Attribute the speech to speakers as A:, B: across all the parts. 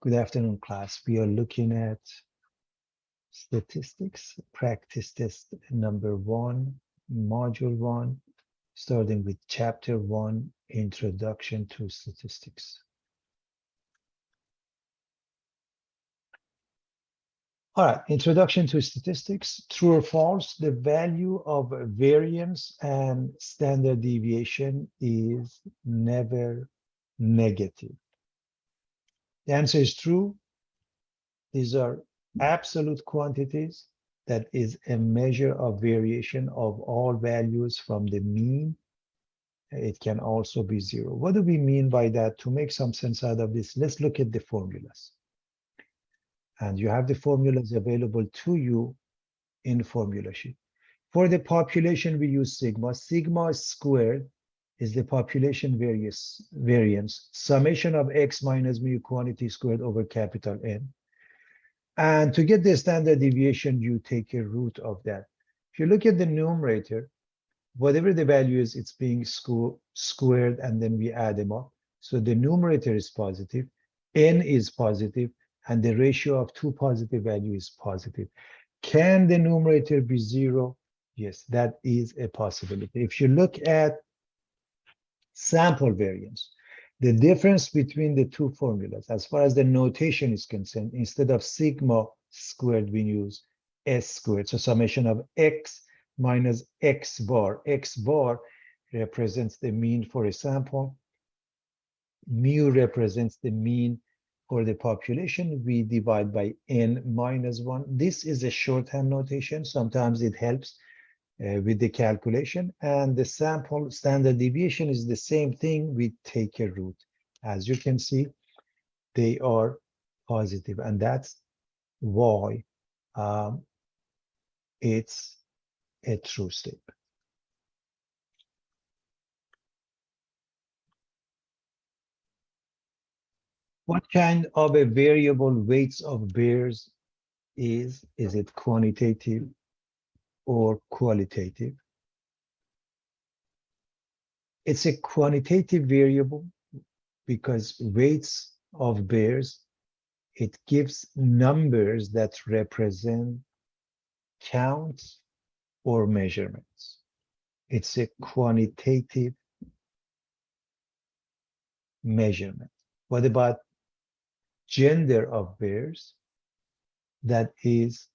A: Good afternoon, class. We are looking at statistics, practice test number 1, module 1, starting with chapter 1, Introduction to Statistics. All right, Introduction to Statistics. True or false, the value of variance and standard deviation is never negative. The answer is true. These are absolute quantities. That is a measure of variation of all values from the mean. It can also be zero. What do we mean by that? To make some sense out of this, let's look at the formulas. And you have the formulas available to you in formula sheet. For the population, we use sigma. Sigma squared is the population variance, summation of x minus mu quantity squared over capital N. And to get the standard deviation, you take a root of that. If you look at the numerator, whatever the value is, it's being squared, and then we add them up. So the numerator is positive, N is positive, and the ratio of two positive values is positive. Can the numerator be zero? Yes, that is a possibility. If you look at sample variance, the difference between the two formulas, as far as the notation is concerned, instead of sigma squared, we use S squared. So summation of x minus x bar. X bar represents the mean for a sample. Mu represents the mean for the population. We divide by n minus 1. This is a shorthand notation. Sometimes it helps with the calculation, and the sample standard deviation is the same thing. We take a root. As you can see, they are positive, and that's why it's a true statement. What kind of a variable weights of bears is? Is it quantitative or qualitative? It's a quantitative variable because weights of bears, it gives numbers that represent counts or measurements. It's a quantitative measurement. What about gender of bears? That is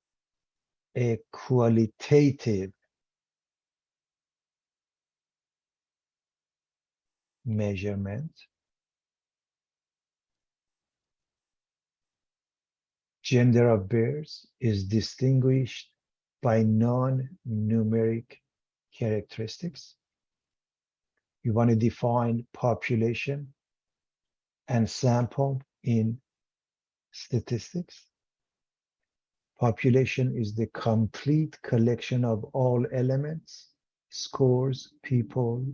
A: a qualitative measurement. Gender of bears is distinguished by non-numeric characteristics. You want to define population and sample in statistics. Population is the complete collection of all elements, scores, people,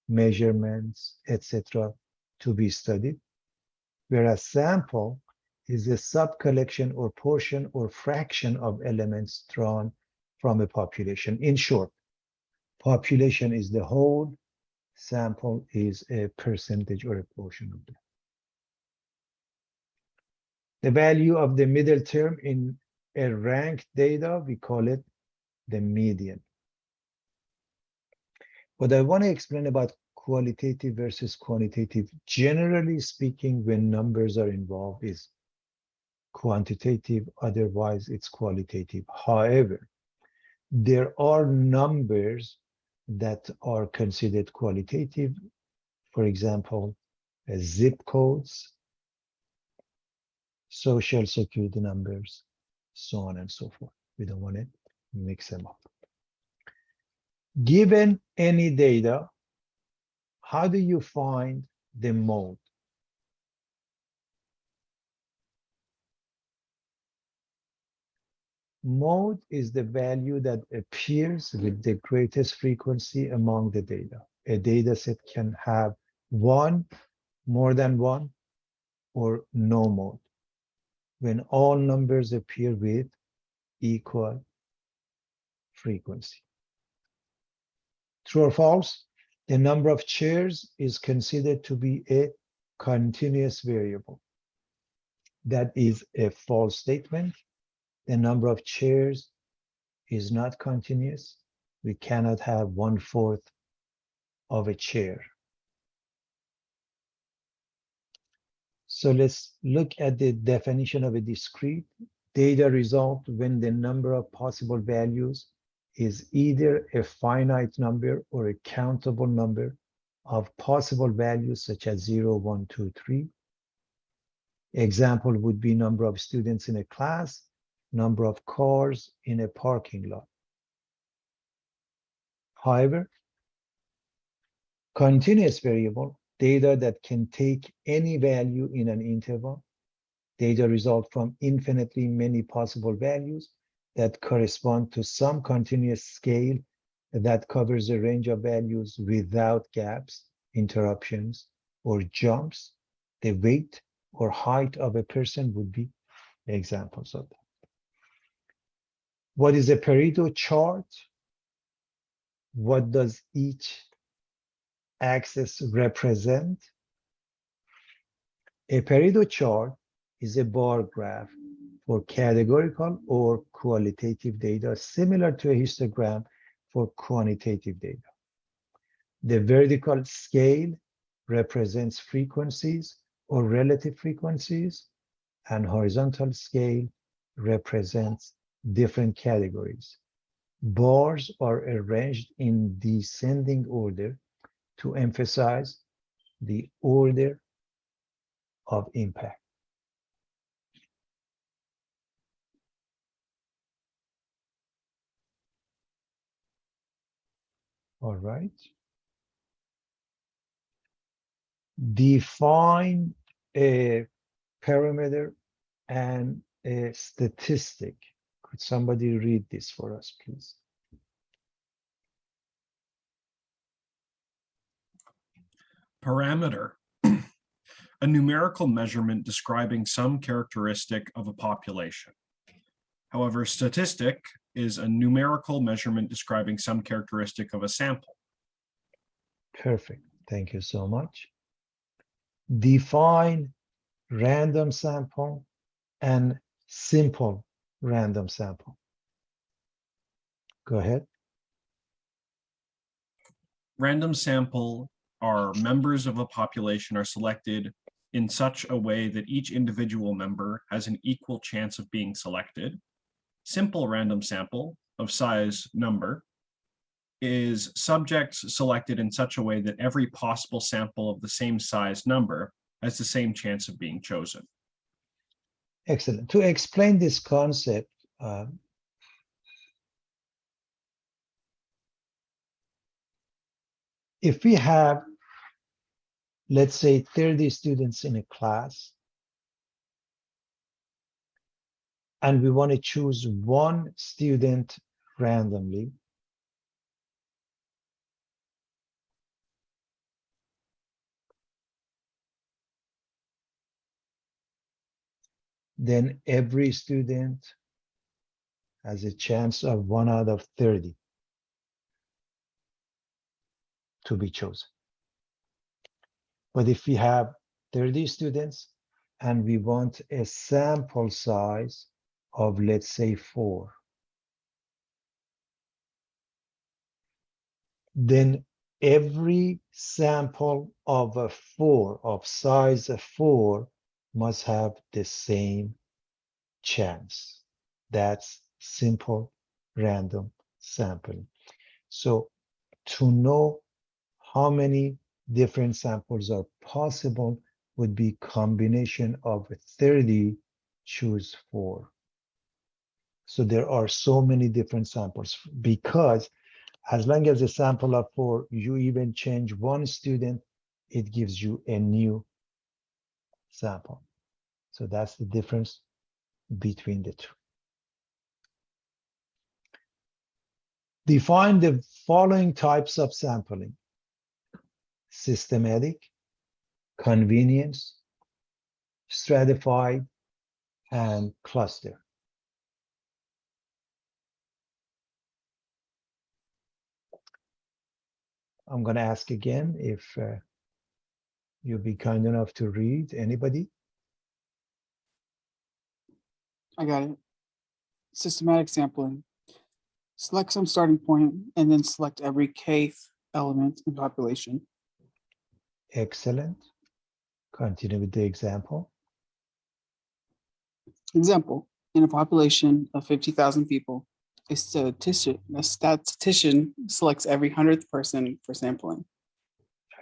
A: measurements, etc., to be studied, whereas sample is a sub-collection or portion or fraction of elements drawn from a population. In short, population is the whole, sample is a percentage or a portion of that. The value of the middle term in a ranked data, we call it the median. What I want to explain about qualitative versus quantitative, generally speaking, when numbers are involved, is quantitative, otherwise it's qualitative. However, there are numbers that are considered qualitative. For example, zip codes, social security numbers, so on and so forth. We don't want to mix them up. Given any data, how do you find the mode? Mode is the value that appears with the greatest frequency among the data. A data set can have one, more than one, or no mode, when all numbers appear with equal frequency. True or false? The number of chairs is considered to be a continuous variable. That is a false statement. The number of chairs is not continuous. We cannot have 1/4 of a chair. So let's look at the definition of a discrete data result when the number of possible values is either a finite number or a countable number of possible values such as 0, 1, 2, 3. Example would be number of students in a class, number of cars in a parking lot. However, continuous variable, data that can take any value in an interval, data result from infinitely many possible values that correspond to some continuous scale that covers a range of values without gaps, interruptions, or jumps. The weight or height of a person would be examples of that. What is a Pareto chart? What does each axis represent? A Pareto chart is a bar graph for categorical or qualitative data, similar to a histogram for quantitative data. The vertical scale represents frequencies or relative frequencies, and horizontal scale represents different categories. Bars are arranged in descending order to emphasize the order of impact. All right. Define a parameter and a statistic. Could somebody read this for us, please?
B: Parameter, a numerical measurement describing some characteristic of a population. However, statistic is a numerical measurement describing some characteristic of a sample.
A: Perfect. Thank you so much. Define random sample and simple random sample. Go ahead.
B: Random sample are members of a population are selected in such a way that each individual member has an equal chance of being selected. Simple random sample of size number is subjects selected in such a way that every possible sample of the same size number has the same chance of being chosen.
A: Excellent. To explain this concept, if we have, let's say, 30 students in a class, and we want to choose one student randomly, then every student has a chance of 1 out of 30 to be chosen. But if we have 30 students and we want a sample size of, let's say, 4, then every sample of a 4, of size 4, must have the same chance. That's simple random sampling. So to know how many different samples are possible would be combination of 30 choose 4. So there are so many different samples, because as long as a sample of 4, you even change one student, it gives you a new sample. So that's the difference between the two. Define the following types of sampling: systematic, convenience, stratified, and cluster. I'm going to ask again if you'll be kind enough to read. Anybody?
C: I got it. Systematic sampling. Select some starting point and then select every kth element in population.
A: Excellent. Continue with the example.
C: Example, in a population of 50,000 people, a statistician selects every 100th person for sampling.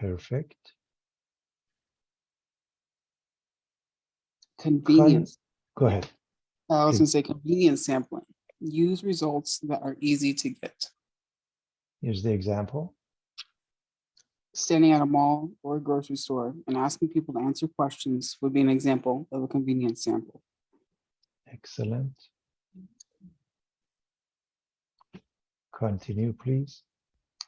A: Perfect.
C: Convenience.
A: Go ahead.
C: I was
A: Please.
C: going to say convenience sampling. Use results that are easy to get.
A: Here's the example.
C: Standing at a mall or a grocery store and asking people to answer questions would be an example of a convenience sample.
A: Excellent. Continue, please.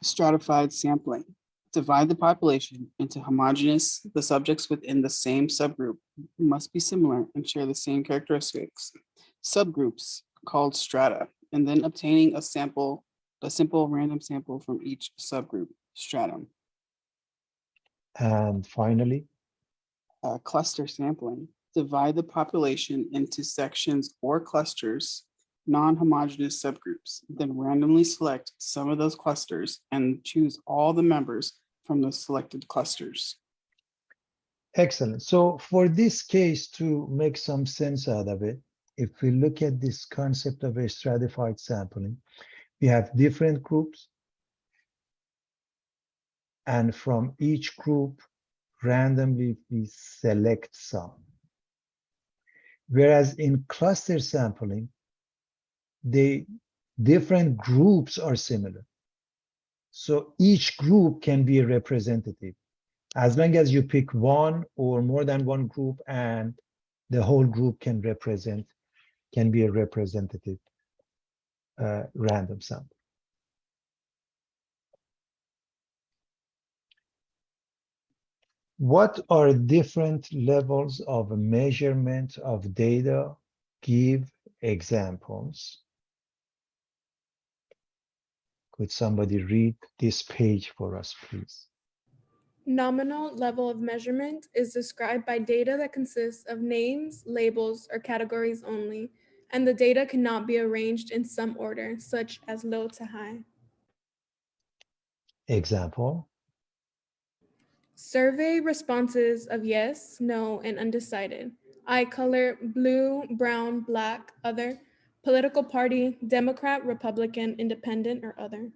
C: Stratified sampling. Divide the population into homogeneous. The subjects within the same subgroup must be similar and share the same characteristics. Subgroups called strata, and then obtaining a simple random sample from each subgroup, stratum.
A: And finally,
C: Cluster sampling. Divide the population into sections or clusters, non-homogeneous subgroups, then randomly select some of those clusters and choose all the members from the selected clusters.
A: excellent. So for this case, to make some sense out of it, if we look at this concept of a stratified sampling, we have different groups, and from each group, randomly we select some. Whereas in cluster sampling, the different groups are similar. So each group can be a representative, as long as you pick one or more than one group, and the whole group can be a representative random sample. What are different levels of measurement of data? Give examples. Could somebody read this page for us, please?
D: Nominal level of measurement is described by data that consists of names, labels, or categories only, and the data cannot be arranged in some order, such as low to high.
A: Example.
D: Survey responses of yes, no, and undecided. Eye color, blue, brown, black, other. Political party, Democrat, Republican, Independent, or other.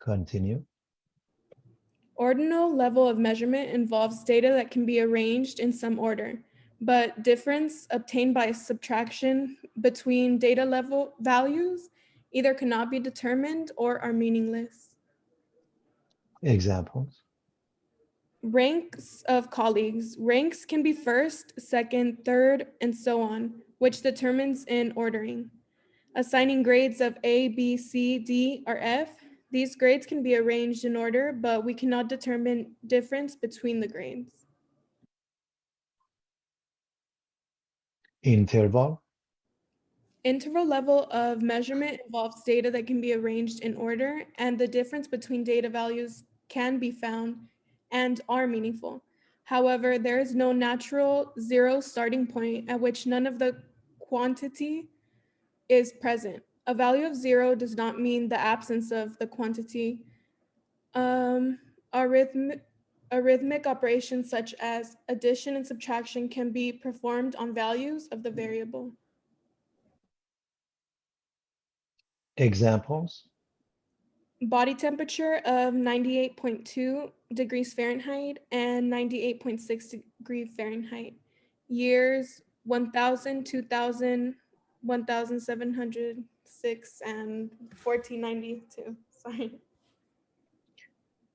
A: Continue.
D: Ordinal level of measurement involves data that can be arranged in some order, but difference obtained by subtraction between data level values either cannot be determined or are meaningless.
A: Examples.
D: Ranks of colleagues. Ranks can be first, second, third, and so on, which determines in ordering. Assigning grades of A, B, C, D, or F. These grades can be arranged in order, but we cannot determine difference between the grades.
A: Interval.
D: Interval level of measurement involves data that can be arranged in order, and the difference between data values can be found and are meaningful. However, there is no natural zero starting point at which none of the quantity is present. A value of zero does not mean the absence of the quantity. Um, arithmetic operations such as addition and subtraction can be performed on values of the variable.
A: Examples.
D: Body temperature of 98.2 degrees Fahrenheit and 98.6 degrees Fahrenheit. Years 1000, 2000, 1706, and 1492. Sorry.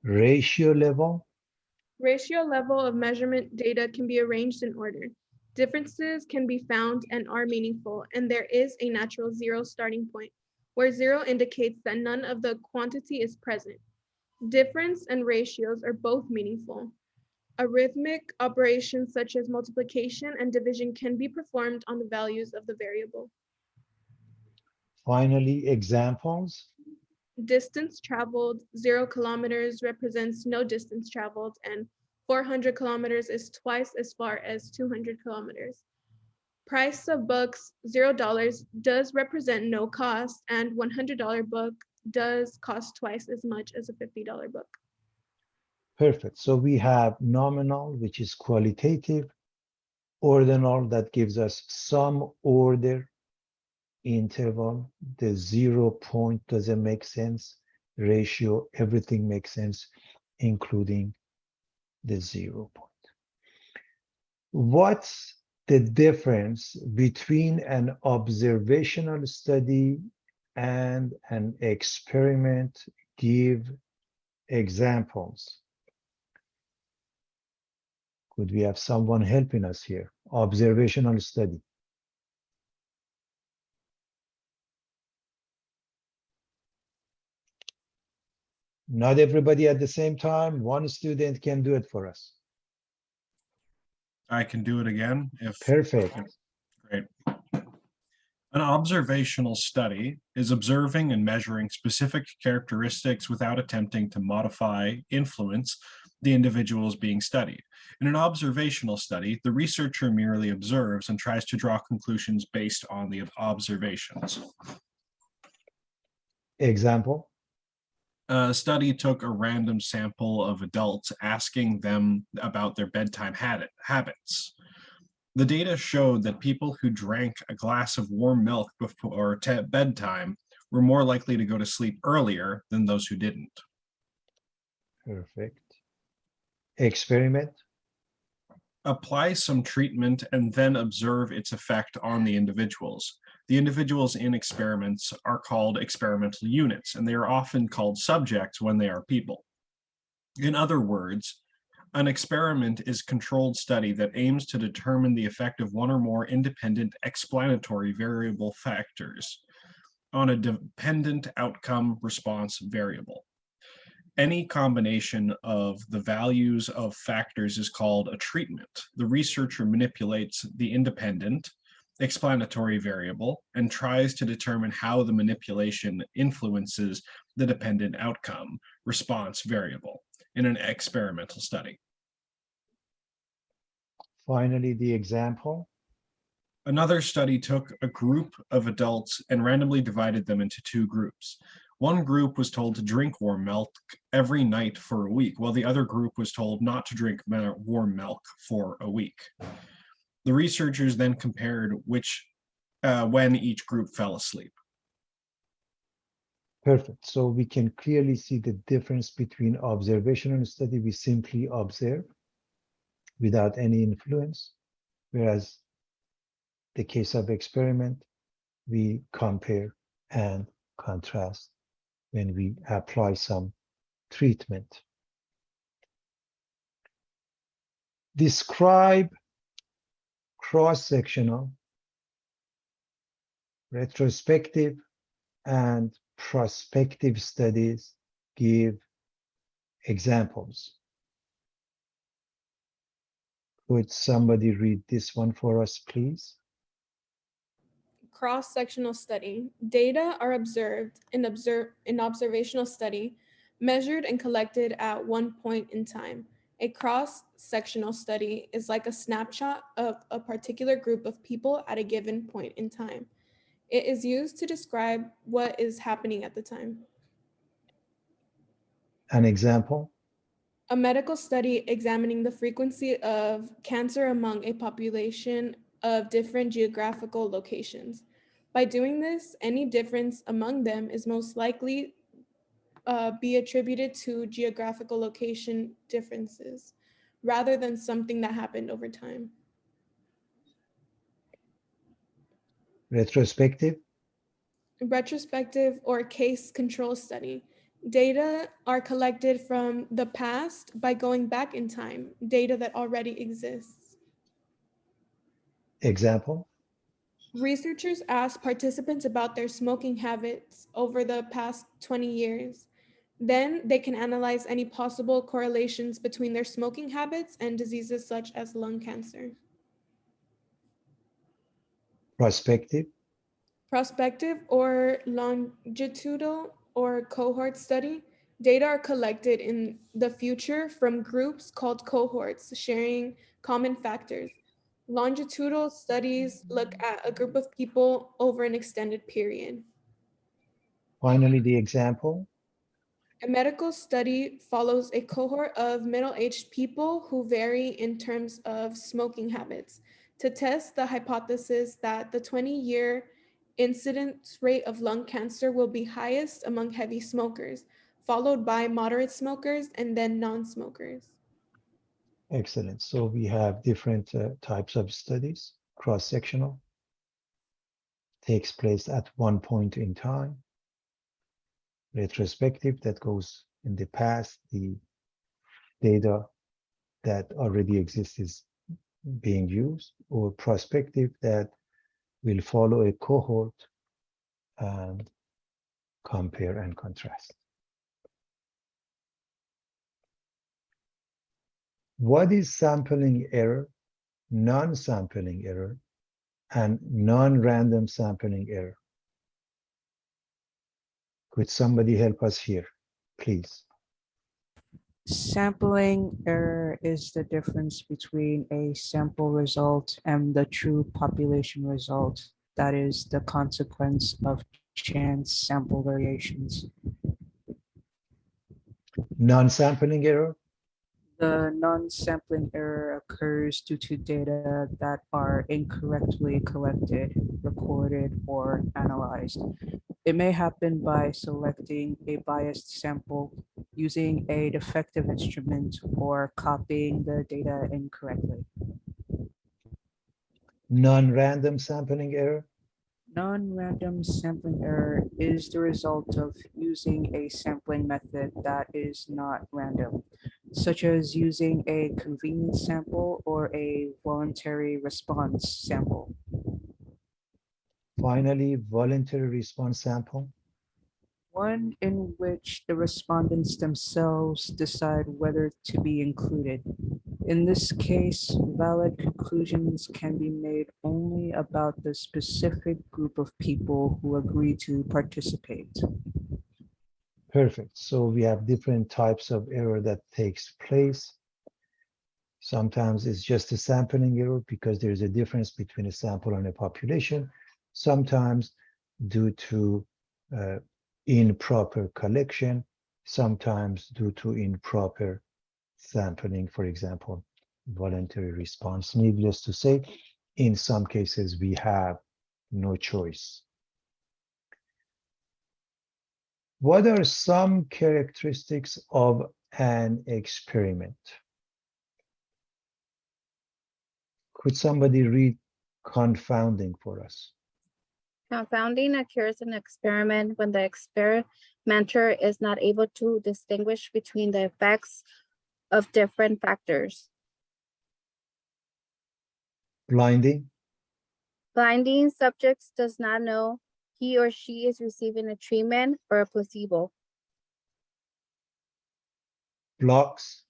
A: Ratio level.
D: Ratio level of measurement data can be arranged in order. Differences can be found and are meaningful, and there is a natural zero starting point, where zero indicates that none of the quantity is present. Difference and ratios are both meaningful. Arithmetic operations such as multiplication and division can be performed on the values of the variable.
A: Finally, examples.
D: Distance traveled, 0 kilometers represents no distance traveled, and 400 kilometers is twice as far as 200 kilometers. Price of books, $0 does represent no cost, and $100 book does cost twice as much as a $50 book.
A: Perfect. So we have nominal, which is qualitative, ordinal, that gives us some order, interval, the 0 point doesn't make sense, ratio, everything makes sense, including the 0 point. What's the difference between an observational study and an experiment? Give examples. Could we have someone helping us here? Observational study. Not everybody at the same time. One student can do it for us.
B: I can do it again if.
A: Perfect.
B: Great. An observational study is observing and measuring specific characteristics without attempting to modify, influence the individuals being studied. In an observational study, the researcher merely observes and tries to draw conclusions based on the observations.
A: Example.
B: A study took a random sample of adults, asking them about their bedtime habits. The data showed that people who drank a glass of warm milk before bedtime were more likely to go to sleep earlier than those who didn't.
A: Perfect. Experiment.
B: Apply some treatment and then observe its effect on the individuals. The individuals in experiments are called experimental units, and they are often called subjects when they are people. In other words, an experiment is a controlled study that aims to determine the effect of one or more independent explanatory variable factors on a dependent outcome response variable. Any combination of the values of factors is called a treatment. The researcher manipulates the independent explanatory variable and tries to determine how the manipulation influences the dependent outcome response variable in an experimental study.
A: Finally, the example.
B: Another study took a group of adults and randomly divided them into two groups. One group was told to drink warm milk every night for a week, while the other group was told not to drink warm milk for a week. The researchers then compared when each group fell asleep.
A: Perfect. So we can clearly see the difference between observational study. We simply observe without any influence, whereas the case of experiment, we compare and contrast when we apply some treatment. Describe cross-sectional, retrospective, and prospective studies. Give examples. Could somebody read this one for us, please?
D: Cross-sectional study. Data are observed in observational study, measured and collected at one point in time. A cross-sectional study is like a snapshot of a particular group of people at a given point in time. It is used to describe what is happening at the time.
A: An example.
D: A medical study examining the frequency of cancer among a population of different geographical locations. By doing this, any difference among them is most likely be attributed to geographical location differences rather than something that happened over time.
A: Retrospective.
D: Retrospective or case control study. Data are collected from the past by going back in time, data that already exists.
A: Example.
D: Researchers ask participants about their smoking habits over the past 20 years. Then they can analyze any possible correlations between their smoking habits and diseases such as lung cancer.
A: Prospective.
D: Prospective or longitudinal or cohort study. Data are collected in the future from groups called cohorts, sharing common factors. Longitudinal studies look at a group of people over an extended period.
A: Finally, the example.
D: A medical study follows a cohort of middle-aged people who vary in terms of smoking habits to test the hypothesis that the 20-year incidence rate of lung cancer will be highest among heavy smokers, followed by moderate smokers and then non-smokers.
A: Excellent. So we have different types of studies. Cross-sectional takes place at one point in time. Retrospective, that goes in the past. The data that already exists is being used. Or prospective, that will follow a cohort and compare and contrast. What is sampling error, non-sampling error, and non-random sampling error? Could somebody help us here, please?
E: Sampling error is the difference between a sample result and the true population result. That is the consequence of chance sample variations.
A: Non-sampling error?
E: The non-sampling error occurs due to data that are incorrectly collected, recorded, or analyzed. It may happen by selecting a biased sample, using a defective instrument, or copying the data incorrectly.
A: Non-random sampling error?
E: Non-random sampling error is the result of using a sampling method that is not random, such as using a convenience sample or a voluntary response sample.
A: Finally, voluntary response sample?
E: One in which the respondents themselves decide whether to be included. In this case, valid conclusions can be made only about the specific group of people who agree to participate.
A: Perfect. So we have different types of error that takes place. Sometimes it's just a sampling error because there's a difference between a sample and a population. Sometimes due to improper collection, sometimes due to improper sampling, for example, voluntary response. Needless to say, in some cases, we have no choice. What are some characteristics of an experiment? Could somebody read confounding for us?
F: Confounding occurs in an experiment when the experimenter is not able to distinguish between the effects of different factors.
A: Blinding?
F: Blinding subjects does not know he or she is receiving a treatment or a placebo.
A: Blocks?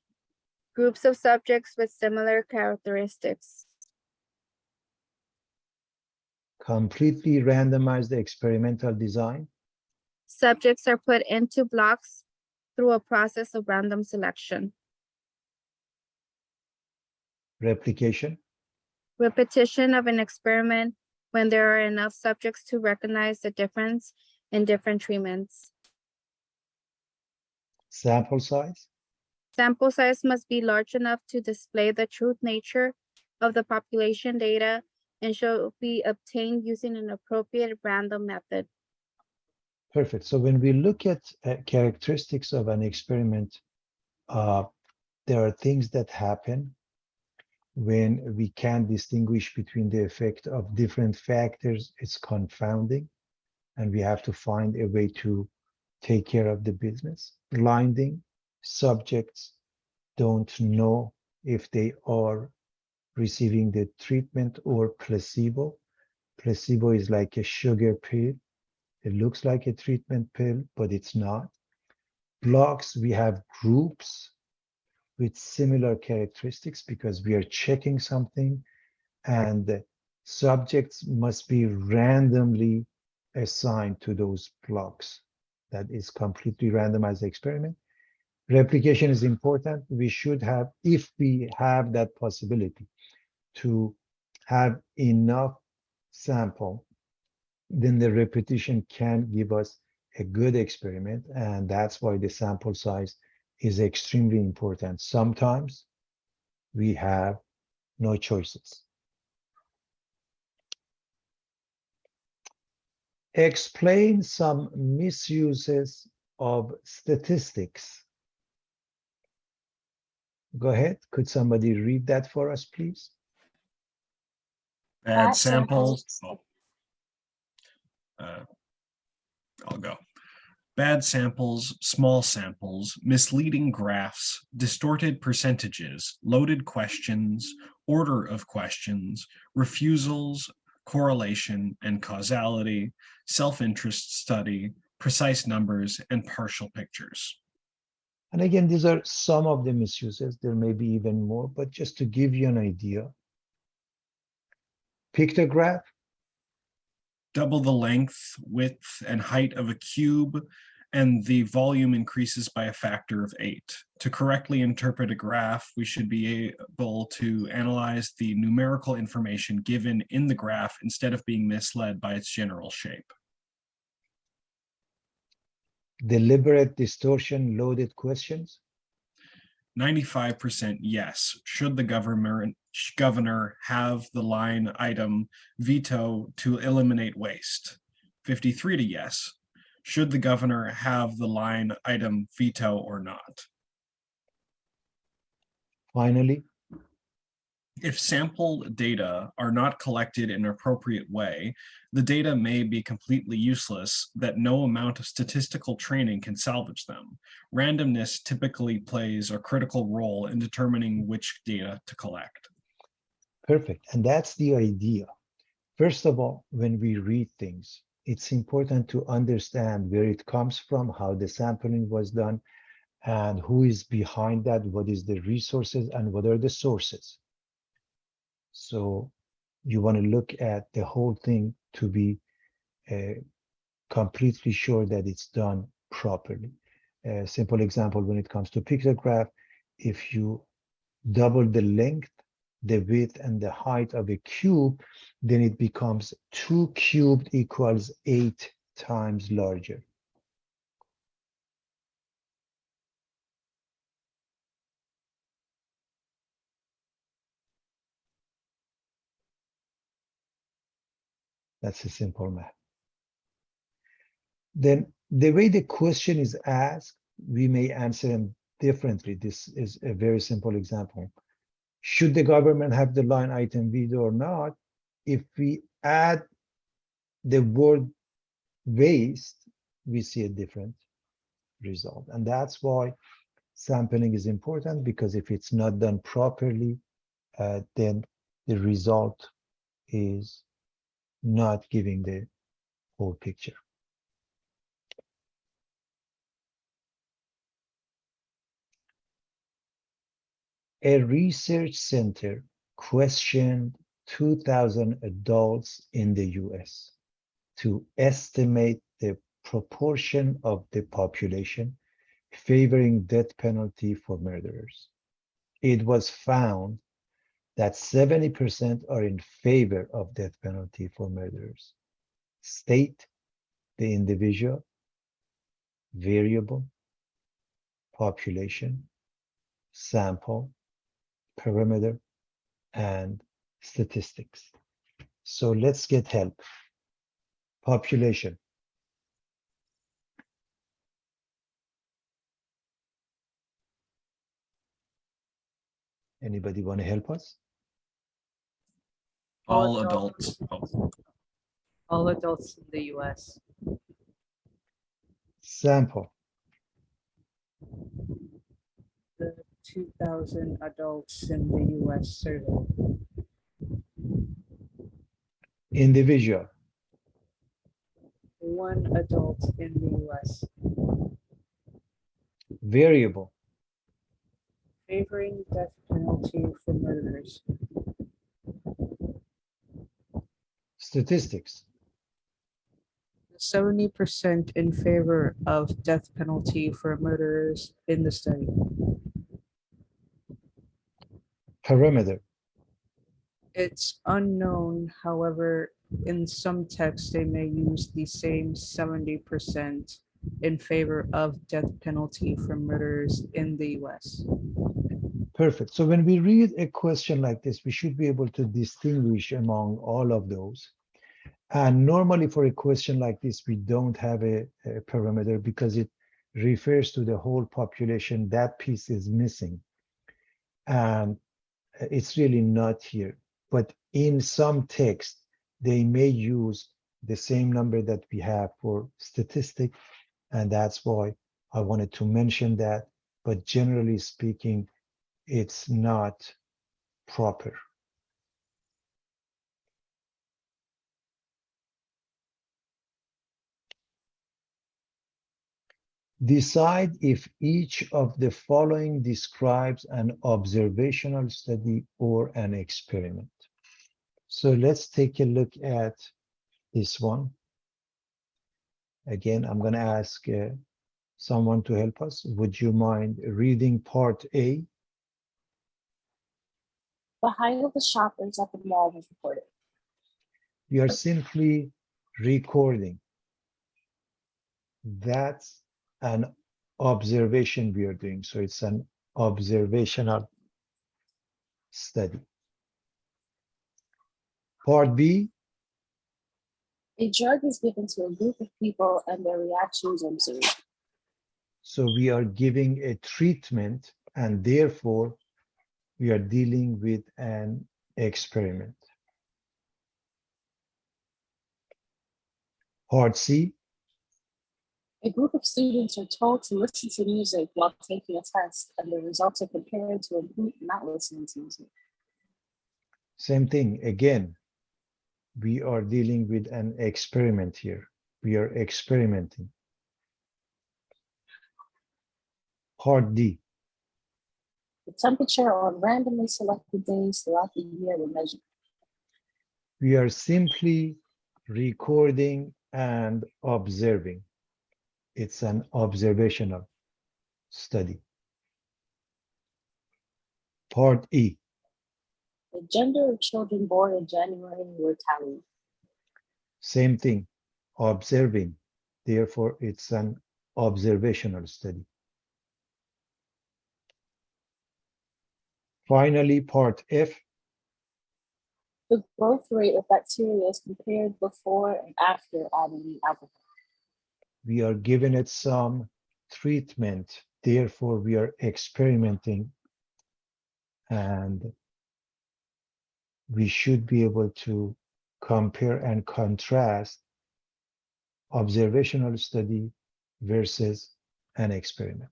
F: Groups of subjects with similar characteristics.
A: Completely randomized experimental design?
F: Subjects are put into blocks through a process of random selection.
A: Replication?
F: Repetition of an experiment when there are enough subjects to recognize the difference in different treatments.
A: Sample size?
F: Sample size must be large enough to display the true nature of the population data and should be obtained using an appropriate random method.
A: Perfect. So when we look at characteristics of an experiment, there are things that happen when we can't distinguish between the effect of different factors. It's confounding, and we have to find a way to take care of the business. Blinding, subjects don't know if they are receiving the treatment or placebo. Placebo is like a sugar pill. It looks like a treatment pill, but it's not. Blocks, we have groups with similar characteristics because we are checking something, and the subjects must be randomly assigned to those blocks. That is completely randomized experiment. Replication is important. We should have, if we have that possibility to have enough sample, then the repetition can give us a good experiment. And that's why the sample size is extremely important. Sometimes we have no choices. Explain some misuses of statistics. Go ahead. Could somebody read that for us, please?
B: Bad samples. I'll go. Bad samples, small samples, misleading graphs, distorted percentages, loaded questions, order of questions, refusals, correlation and causality, self-interest study, precise numbers, and partial pictures.
A: And again, these are some of the misuses. There may be even more, but just to give you an idea. Pictograph,
B: Double the length, width, and height of a cube, and the volume increases by a factor of 8. To correctly interpret a graph, we should be able to analyze the numerical information given in the graph instead of being misled by its general shape.
A: deliberate distortion, loaded questions.
B: 95% yes. Should the governor have the line item veto to eliminate waste? 53 to yes. Should the governor have the line item veto or not?
A: Finally,
B: If sample data are not collected in an appropriate way, the data may be completely useless, that no amount of statistical training can salvage them. Randomness typically plays a critical role in determining which data to collect.
A: perfect. And that's the idea. First of all, when we read things, it's important to understand where it comes from, how the sampling was done, and who is behind that, what is the resources, and what are the sources. So you want to look at the whole thing to be completely sure that it's done properly. A simple example, when it comes to pictograph, if you double the length, the width, and the height of a cube, then it becomes 2 cubed equals 8 times larger. That's a simple math. Then the way the question is asked, we may answer them differently. This is a very simple example. Should the government have the line item veto or not? If we add the word waste, we see a different result. And that's why sampling is important, because if it's not done properly, then the result is not giving the whole picture. A research center questioned 2,000 adults in the US to estimate the proportion of the population favoring death penalty for murderers. It was found that 70% are in favor of death penalty for murderers. State, the individual, variable, population, sample, perimeter, and statistics. So let's get help. Population. Anybody want to help us?
B: All adults. Oh,
E: All adults in the US.
A: Sample.
E: The 2,000 adults in the US survey.
A: Individual.
E: 1 adult in the US.
A: Variable.
E: Favoring death penalty for murderers.
A: Statistics.
E: The 70% in favor of death penalty for murderers in the study.
A: Parameter.
E: It's unknown, however, in some texts they may use the same 70% in favor of death penalty for murderers in the US.
A: Perfect. So when we read a question like this, we should be able to distinguish among all of those. And normally for a question like this, we don't have a parameter because it refers to the whole population. That piece is missing. And it's really not here. But in some text, they may use the same number that we have for statistic. And that's why I wanted to mention that. But generally speaking, it's not proper. Decide if each of the following describes an observational study or an experiment. So let's take a look at this one. Again, I'm going to ask someone to help us. Would you mind reading part A?
G: The height of the shoppers at the mall was reported.
A: We are simply recording. That's an observation we are doing. So it's an observational study. Part B.
G: A drug is given to a group of people and their reactions observed.
A: So we are giving a treatment and therefore we are dealing with an experiment. Part C.
G: A group of students are told to listen to music while taking a test, and the results are compared to a group not listening to music.
A: Same thing. Again, we are dealing with an experiment here. We are experimenting. Part D.
G: The temperature on randomly selected days throughout the year were measured.
A: We are simply recording and observing. It's an observational study. Part E.
G: The gender of children born in January were tallied.
A: Same thing, observing. Therefore, it's an observational study. Finally, part F.
G: The growth rate of bacteria is compared before and after adding alcohol.
A: We are given it some treatment. Therefore, we are experimenting. And we should be able to compare and contrast observational study versus an experiment.